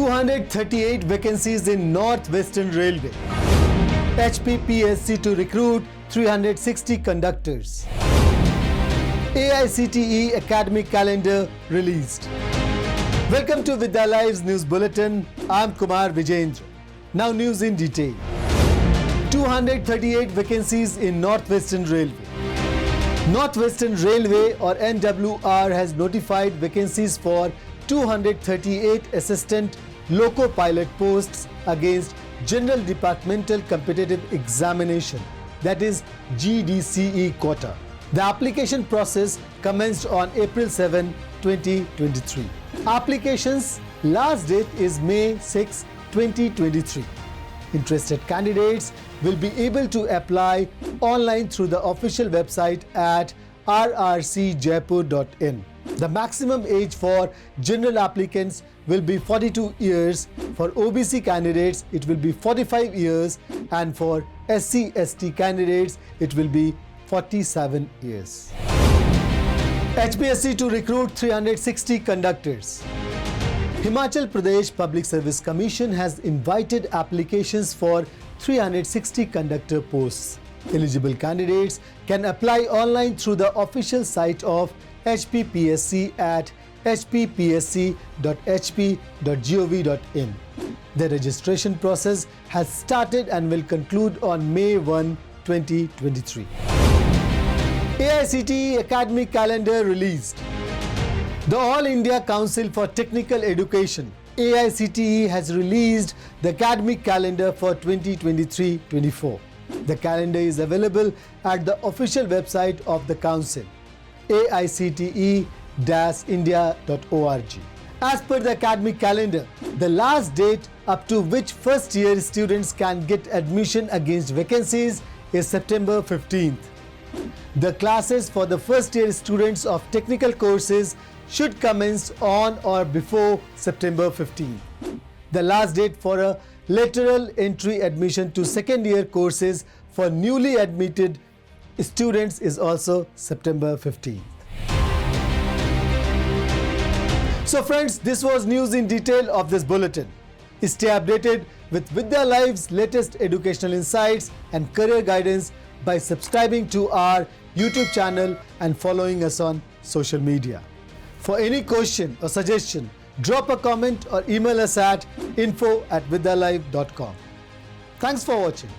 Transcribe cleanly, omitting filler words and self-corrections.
238 vacancies in North Western Railway. HPPSC to recruit 360 conductors. AICTE academic calendar released. Welcome to Vidya Live's news bulletin. I'm Kumar Vijayendra. Now news in detail. 238 vacancies in North Western Railway. North Western Railway or NWR has notified vacancies for 238 assistant loco pilot posts against General Departmental Competitive Examination, that is GDCE quota. The application process commenced on April 7, 2023. Applications last date is May 6, 2023. Interested candidates will be able to apply online through the official website at rrcjaipur.in. The maximum age for general applicants will be 42 years, for OBC candidates it will be 45 years, and for SC/ST candidates it will be 47 years. HPPSC to recruit 360 conductors. Himachal Pradesh Public Service Commission has invited applications for 360 conductor posts. Eligible candidates can apply online through the official site of HPPSC at hppsc.hp.gov.in. The registration process has started and will conclude on May 1, 2023. AICTE academic calendar released. The All India Council for Technical Education AICTE has released the academic calendar for 2023-24. The calendar is available at the official website of the council, aicte-india.org. As per the academic calendar, the last date up to which first year students can get admission against vacancies is September 15th. The classes for the first year students of technical courses should commence on or before September 15th. The last date for a lateral entry admission to second year courses for newly admitted students is also September 15th. So friends, this was news in detail of this bulletin. Stay updated with Vidya Live's latest educational insights and career guidance by subscribing to our YouTube channel and following us on social media. For any question or suggestion, drop a comment or email us at info@vidyalive.com. Thanks for watching.